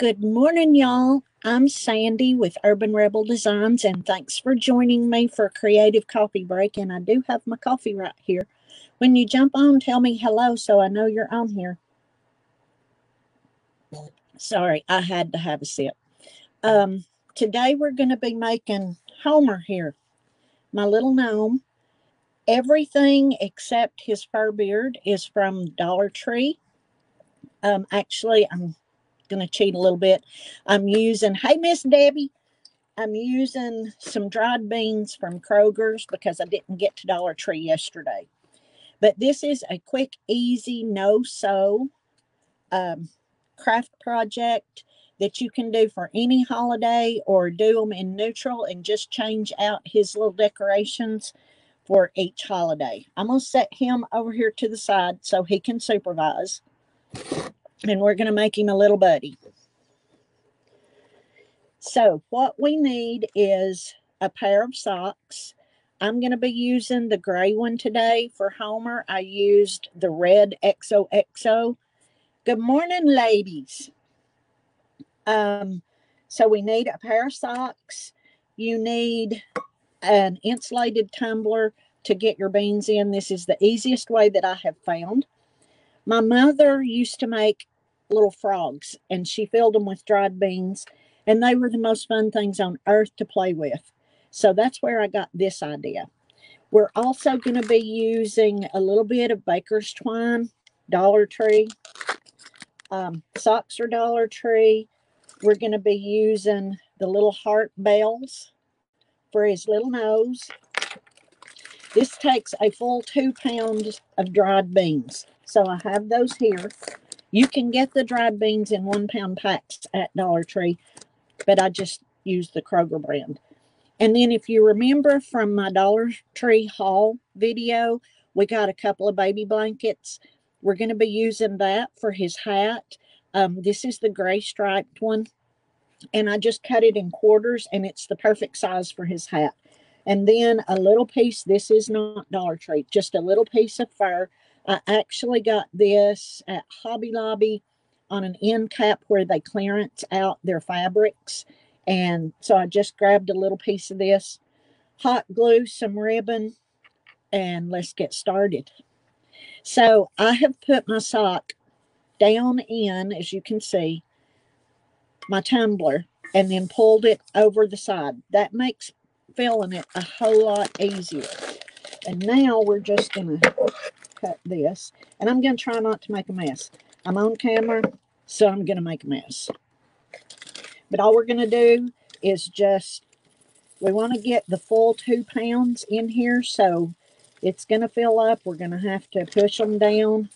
Good morning, y'all. I'm Sandy with Urban Rebel Designs, and thanks for joining me for a creative coffee break. And I do have my coffee right here. When you jump on, tell me hello so I know you're on here. Sorry, I had to have a sip. Today we're going to be making Homer here, my little gnome. Everything except his fur beard is from Dollar Tree. Actually, I'm going to cheat a little bit. Hey, Miss Debbie. I'm using some dried beans from Kroger's because I didn't get to Dollar Tree yesterday. But this is a quick, easy, no-sew um, craft project that you can do for any holiday or do them in neutral and just change out his little decorations for each holiday. I'm going to set him over here to the side so he can supervise. And we're going to make him a little buddy. So what we need is a pair of socks. I'm going to be using the gray one today for Homer. I used the red XOXO. Good morning, ladies. So we need a pair of socks. You need an insulated tumbler to get your beans in. This is the easiest way that I have found. My mother used to make little frogs, and she filled them with dried beans, and they were the most fun things on earth to play with. So that's where I got this idea. We're also going to be using a little bit of baker's twine, Dollar Tree. Socks are Dollar Tree. We're going to be using the little heart bells for his little nose. This takes a full 2 pounds of dried beans. So I have those here. You can get the dried beans in 1 pound packs at Dollar Tree, but I just use the Kroger brand. And then if you remember from my Dollar Tree haul video, we got a couple of baby blankets. We're going to be using that for his hat. This is the gray striped one. And I just cut it in quarters, and it's the perfect size for his hat. And then a little piece, this is not Dollar Tree, just a little piece of fur. I actually got this at Hobby Lobby on an end cap where they clearance out their fabrics. And so I just grabbed a little piece of this, hot glue, some ribbon, and let's get started. So I have put my sock down in, as you can see, my tumbler, and then pulled it over the side. That makes filling it a whole lot easier. And now we're just going to cut this. And I'm going to try not to make a mess. I'm on camera, so I'm going to make a mess. But all we're going to do is just, we want to get the full 2 pounds in here, so it's going to fill up. We're going to have to push them down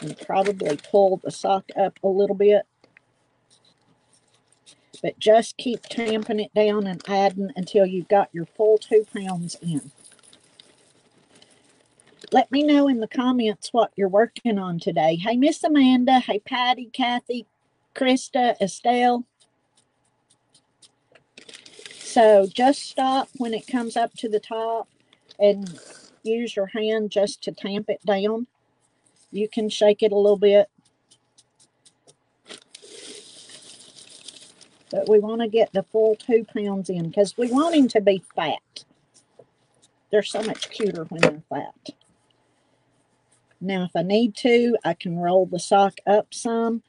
and probably pull the sock up a little bit. But just keep tamping it down and adding until you've got your full 2 pounds in. Let me know in the comments what you're working on today. Hey, Miss Amanda. Hey, Patty, Kathy, Krista, Estelle. So just stop when it comes up to the top and use your hand just to tamp it down. You can shake it a little bit. But we want to get the full 2 pounds in because we want him to be fat. They're so much cuter when they're fat. Now, if I need to, I can roll the sock up some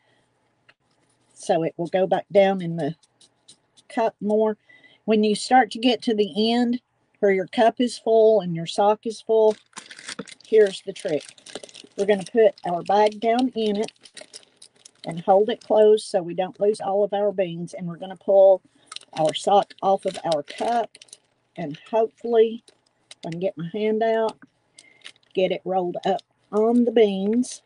so it will go back down in the cup more. When you start to get to the end where your cup is full and your sock is full, here's the trick. We're going to put our bag down in it and hold it closed so we don't lose all of our beans. And we're going to pull our sock off of our cup, and hopefully, if I can get my hand out, get it rolled up on the beans.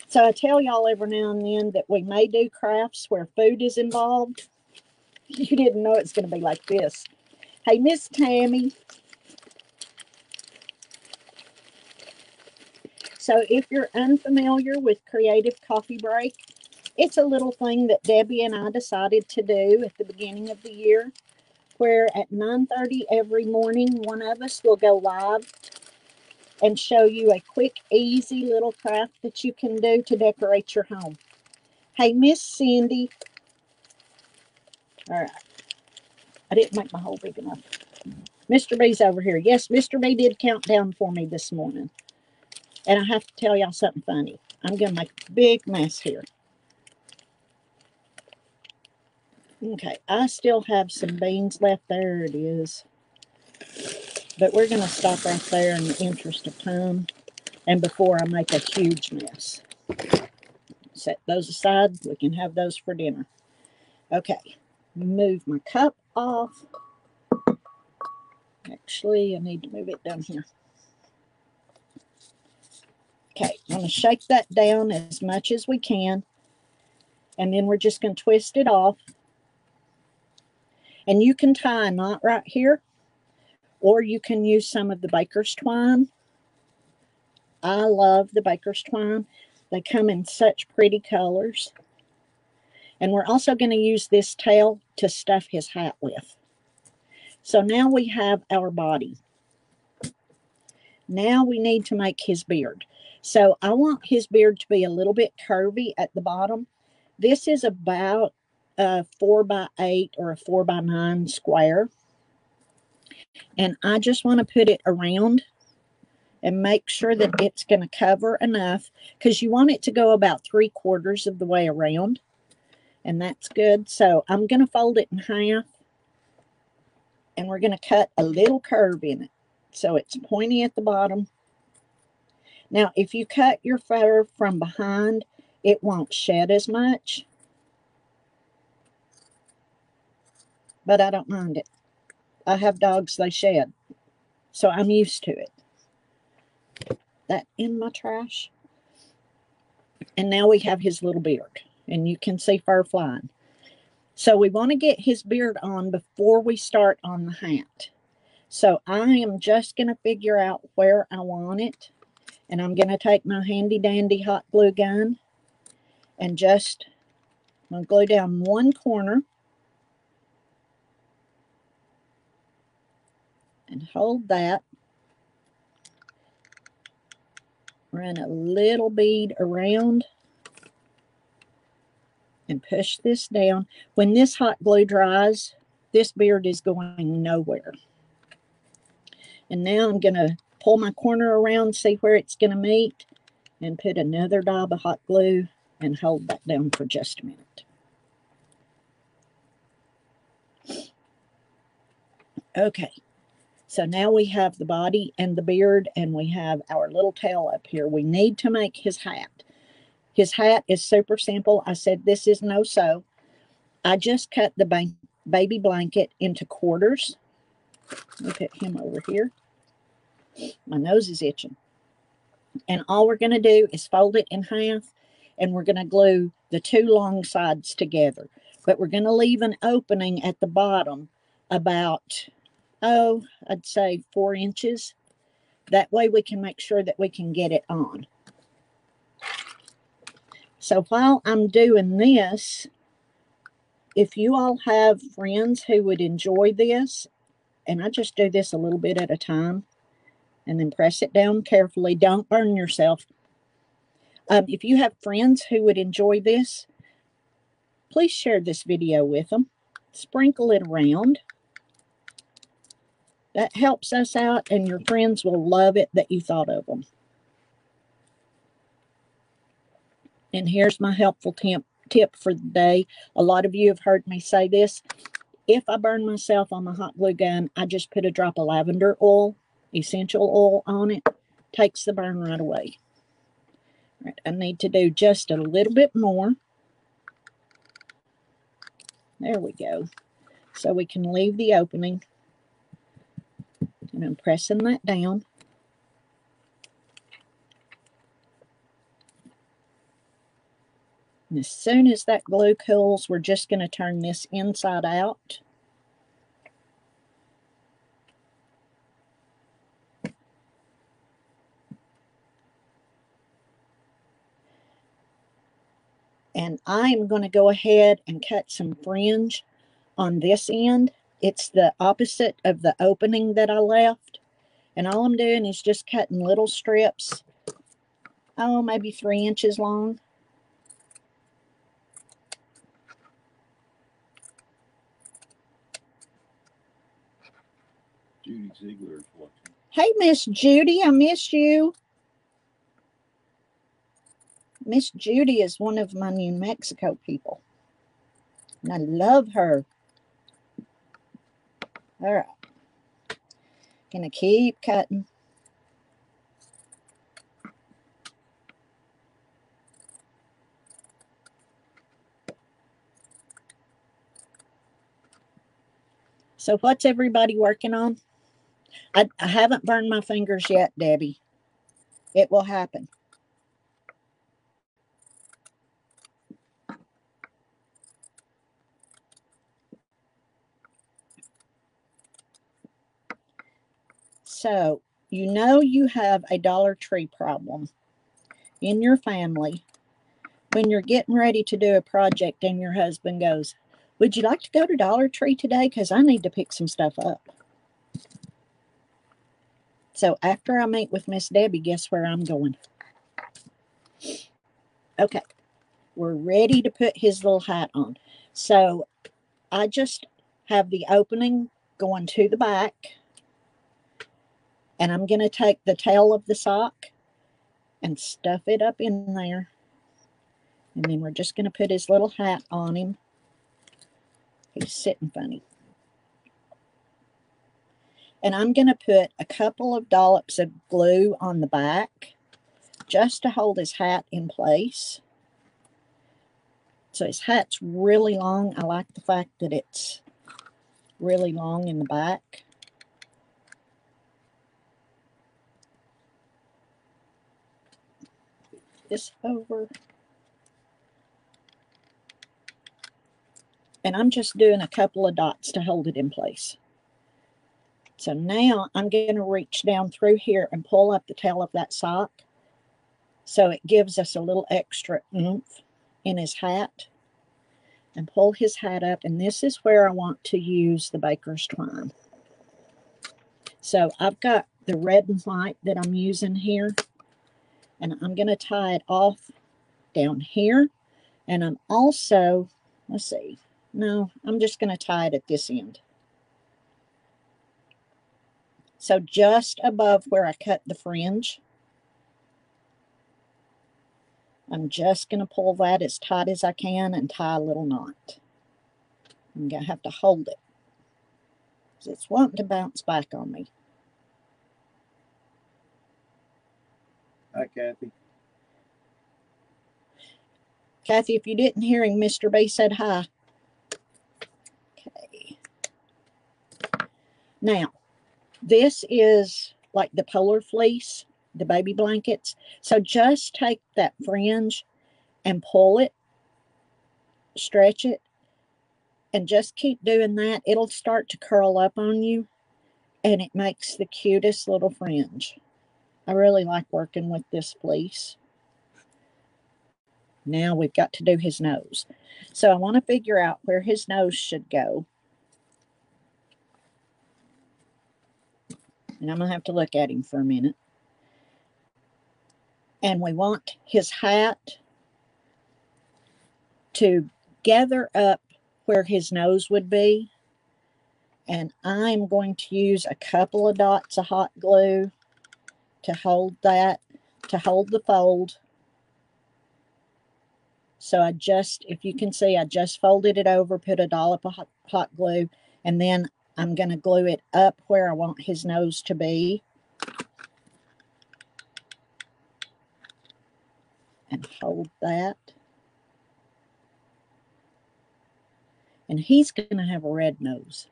So I tell y'all every now and then that we may do crafts where food is involved. You didn't know it's going to be like this. Hey, Miss Tammy. So if you're unfamiliar with Creative Coffee Break, it's a little thing that Debbie and I decided to do at the beginning of the year, where at 9:30 every morning, one of us will go live and show you a quick, easy little craft that you can do to decorate your home. Hey, Miss Cindy. All right. I didn't make my hole big enough. Mr. B's over here. Yes, Mr. B did count down for me this morning. And I have to tell y'all something funny. I'm going to make a big mess here. Okay, I still have some beans left. There it is. But we're going to stop right there in the interest of time and before I make a huge mess. Set those aside. We can have those for dinner. Okay, move my cup off. Actually, I need to move it down here. Okay, I'm going to shake that down as much as we can. And then we're just going to twist it off. And you can tie a knot right here, or you can use some of the baker's twine. I love the baker's twine. They come in such pretty colors. And we're also going to use this tail to stuff his hat with. So now we have our body. Now we need to make his beard. So I want his beard to be a little bit curvy at the bottom. This is about a 4x8 or a 4x9 square. And I just want to put it around and make sure that it's going to cover enough, because you want it to go about 3/4 of the way around. And that's good. So I'm going to fold it in half. And we're going to cut a little curve in it. So it's pointy at the bottom. Now, if you cut your fur from behind, it won't shed as much. But I don't mind it. I have dogs, they shed. So I'm used to it. That in my trash. And now we have his little beard. And you can see fur flying. So we want to get his beard on before we start on the hat. So I am just going to figure out where I want it. And I'm going to take my handy dandy hot glue gun and just I'm going to glue down one corner and hold that. Run a little bead around and push this down. When this hot glue dries, this beard is going nowhere. And now I'm going to pull my corner around, see where it's going to meet, and put another dab of hot glue and hold that down for just a minute. Okay, so now we have the body and the beard, and we have our little tail up here. We need to make his hat. His hat is super simple. I said this is no sew. I just cut the baby blanket into quarters. Let me put him over here. My nose is itching. And all we're going to do is fold it in half, and we're going to glue the two long sides together. But we're going to leave an opening at the bottom about, I'd say 4 inches. That way we can make sure that we can get it on. So while I'm doing this, if you all have friends who would enjoy this, and I just do this a little bit at a time, and then press it down carefully. Don't burn yourself. If you have friends who would enjoy this, please share this video with them. Sprinkle it around. That helps us out, and your friends will love it that you thought of them. And here's my helpful tip for the day. A lot of you have heard me say this. If I burn myself on my hot glue gun, I just put a drop of lavender oil, essential oil on it. Takes the burn right away. All right, I need to do just a little bit more. There we go. So we can leave the opening. And I'm pressing that down. And as soon as that glue cools, we're just going to turn this inside out. And I'm going to go ahead and cut some fringe on this end. It's the opposite of the opening that I left. And all I'm doing is just cutting little strips, oh, maybe 3 inches long. Judy Ziegler is watching. Hey, Miss Judy, I miss you. Miss Judy is one of my New Mexico people, and I love her. All right, gonna keep cutting. So what's everybody working on? I haven't burned my fingers yet, Debbie. It will happen. So, you know you have a Dollar Tree problem in your family when you're getting ready to do a project and your husband goes, would you like to go to Dollar Tree today? Because I need to pick some stuff up. So after I meet with Miss Debbie, guess where I'm going? Okay, we're ready to put his little hat on. So I just have the opening going to the back, and I'm going to take the tail of the sock and stuff it up in there. And then we're just going to put his little hat on him. He's sitting funny. And I'm going to put a couple of dollops of glue on the back just to hold his hat in place. So his hat's really long. I like the fact that it's really long in the back. This over. And I'm just doing a couple of dots to hold it in place. So now I'm going to reach down through here and pull up the tail of that sock. So it gives us a little extra oomph in his hat. And pull his hat up. And this is where I want to use the baker's twine. So I've got the red and white that I'm using here. And I'm going to tie it off down here. And I'm also, let's see, no, I'm just going to tie it at this end. So just above where I cut the fringe, I'm just going to pull that as tight as I can and tie a little knot. I'm going to have to hold it because it's wanting to bounce back on me. Hi, Kathy. Kathy, if you didn't hear him, Mr. B said hi. Okay. Now, this is like the polar fleece, the baby blankets. So just take that fringe and pull it, stretch it, and just keep doing that. It'll start to curl up on you, and it makes the cutest little fringe. I really like working with this fleece. Now we've got to do his nose. So I want to figure out where his nose should go. And I'm going to have to look at him for a minute. And we want his hat to gather up where his nose would be. And I'm going to use a couple of dots of hot glue to hold that, to hold the fold. So I just, if you can see, I just folded it over, put a dollop of hot glue, and then I'm going to glue it up where I want his nose to be. And hold that. And he's going to have a red nose.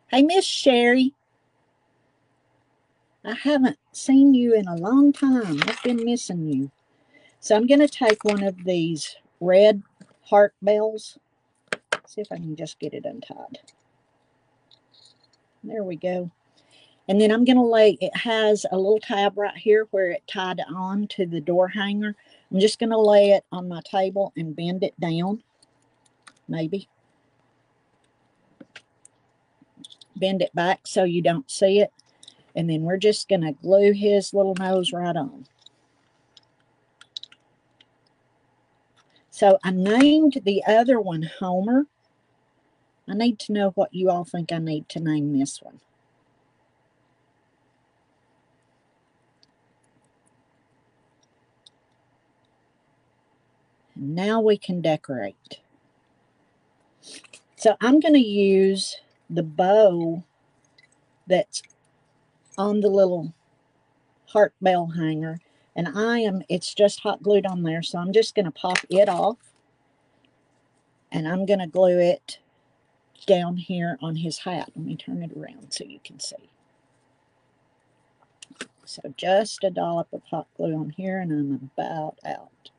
Hey, Miss Sherry. I haven't seen you in a long time. I've been missing you. So I'm going to take one of these red heart bells. See if I can just get it untied. There we go. And then I'm going to lay, it has a little tab right here where it tied on to the door hanger. I'm just going to lay it on my table and bend it down. Maybe. Bend it back so you don't see it. And then we're just going to glue his little nose right on. So I named the other one Homer. I need to know what you all think I need to name this one. And now we can decorate. So I'm going to use the bow that's on the little heart bell hanger. And it's just hot glued on there. So I'm just going to pop it off. And I'm going to glue it down here on his hat. Let me turn it around so you can see. So just a dollop of hot glue on here, and I'm about out.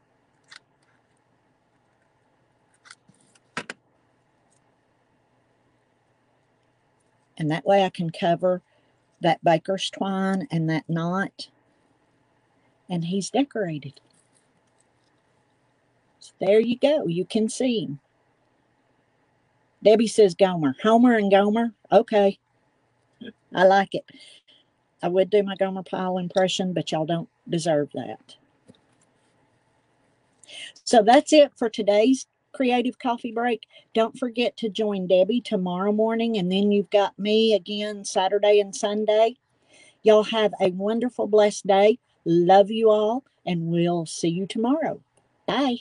And that way I can cover that baker's twine and that knot, and he's decorated. So there you go. You can see him. Debbie says Gomer. Homer and Gomer. Okay. I like it. I would do my Gomer Pyle impression, but y'all don't deserve that. So that's it for today's Creative Coffee Break. Don't forget to join Debbie tomorrow morning, and then you've got me again Saturday and Sunday. Y'all have a wonderful, blessed day. Love you all, and we'll see you tomorrow. Bye.